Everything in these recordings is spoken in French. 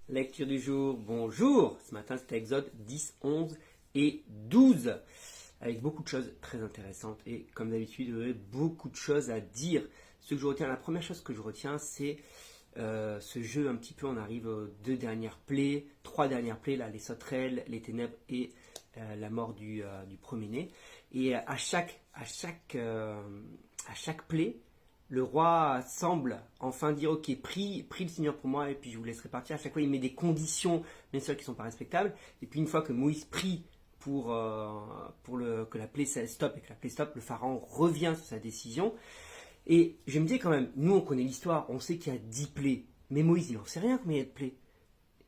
Lecture du jour, bonjour. Ce matin, c'était Exode 10, 11 et 12, avec beaucoup de choses très intéressantes. Et comme d'habitude, j'aurai beaucoup de choses à dire. Ce que je retiens, la première chose que je retiens, c'est ce jeu un petit peu. On arrive aux trois dernières plaies, là, les sauterelles, les ténèbres et la mort du premier-né. Et à chaque plaie, le roi semble enfin dire ok, prie le Seigneur pour moi et puis je vous laisserai partir. À chaque fois, il met des conditions, bien sûr, qui ne sont pas respectables. Et puis une fois que Moïse prie pour que la plaie stoppe et que la plaie stoppe, le pharaon revient sur sa décision. Et je me dis quand même, nous on connaît l'histoire, on sait qu'il y a 10 plaies. Mais Moïse, il n'en sait rien combien il y a de plaies.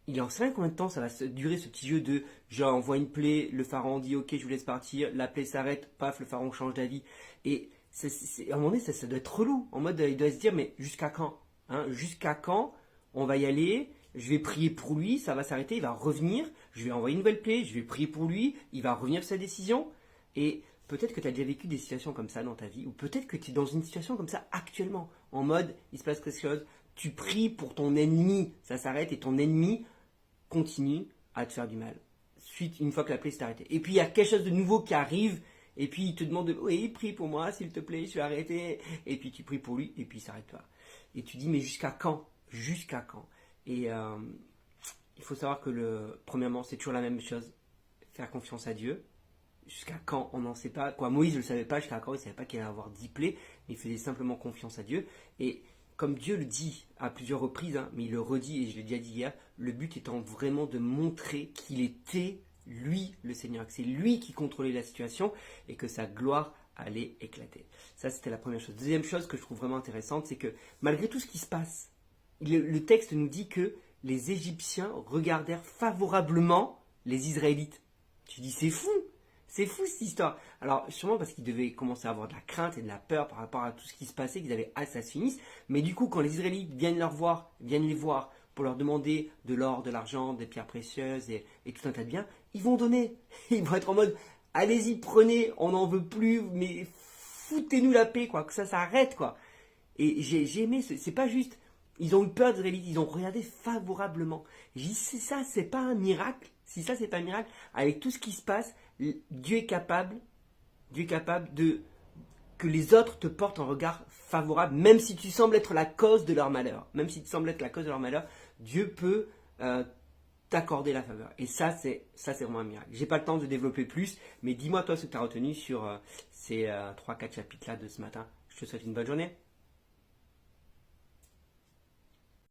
Il en sait rien combien de temps ça va durer ce petit jeu de j'envoie une plaie, le pharaon dit ok, je vous laisse partir, la plaie s'arrête, paf, le pharaon change d'avis. Et à un moment donné, ça doit être relou. En mode, il doit se dire, mais jusqu'à quand, hein, jusqu'à quand on va y aller? Je vais prier pour lui, ça va s'arrêter, il va revenir, je vais envoyer une nouvelle plaie, je vais prier pour lui, il va revenir sur sa décision. Et peut-être que tu as déjà vécu des situations comme ça dans ta vie, ou peut-être que tu es dans une situation comme ça actuellement. En mode, il se passe quelque chose, tu pries pour ton ennemi, ça s'arrête et ton ennemi continue à te faire du mal. Une fois que la plaie s'est arrêtée. Et puis il y a quelque chose de nouveau qui arrive. Et puis il te demande, oui, prie pour moi, s'il te plaît, je suis arrêté. Et puis tu pries pour lui, et puis il s'arrête pas. Et tu dis, mais jusqu'à quand? Jusqu'à quand? Et il faut savoir que premièrement, c'est toujours la même chose. Faire confiance à Dieu. Jusqu'à quand? On n'en sait pas. Moïse ne le savait pas, jusqu'à quand? Il ne savait pas qu'il allait avoir 10 plaies. Mais il faisait simplement confiance à Dieu. Et comme Dieu le dit à plusieurs reprises, hein, mais il le redit, et je l'ai déjà dit hier, le but étant vraiment de montrer qu'il était lui le Seigneur, que c'est lui qui contrôlait la situation et que sa gloire allait éclater. Ça, c'était la première chose. Deuxième chose que je trouve vraiment intéressante, c'est que malgré tout ce qui se passe, le texte nous dit que les Égyptiens regardèrent favorablement les Israélites. Tu dis, c'est fou! C'est fou cette histoire. Alors, sûrement parce qu'ils devaient commencer à avoir de la crainte et de la peur par rapport à tout ce qui se passait, qu'ils avaient hâte que ça se finisse. Mais du coup, quand les Israélites viennent les voir pour leur demander de l'or, de l'argent, des pierres précieuses et tout un tas de biens, ils vont donner. Ils vont être en mode, allez-y, prenez, on n'en veut plus, mais foutez-nous la paix, quoi, que ça s'arrête, quoi. Et j'ai aimé, c'est pas juste. Ils ont eu peur des Israélites, ils ont regardé favorablement. J'ai dit, ça, c'est pas un miracle. Si ça, c'est pas un miracle, avec tout ce qui se passe, Dieu est capable de que les autres te portent un regard favorable, même si tu sembles être la cause de leur malheur. Même si tu sembles être la cause de leur malheur, Dieu peut t'accorder la faveur. Et ça, c'est vraiment un miracle. J'ai pas le temps de développer plus, mais dis-moi toi ce que tu as retenu sur ces 3-4 chapitres-là de ce matin. Je te souhaite une bonne journée.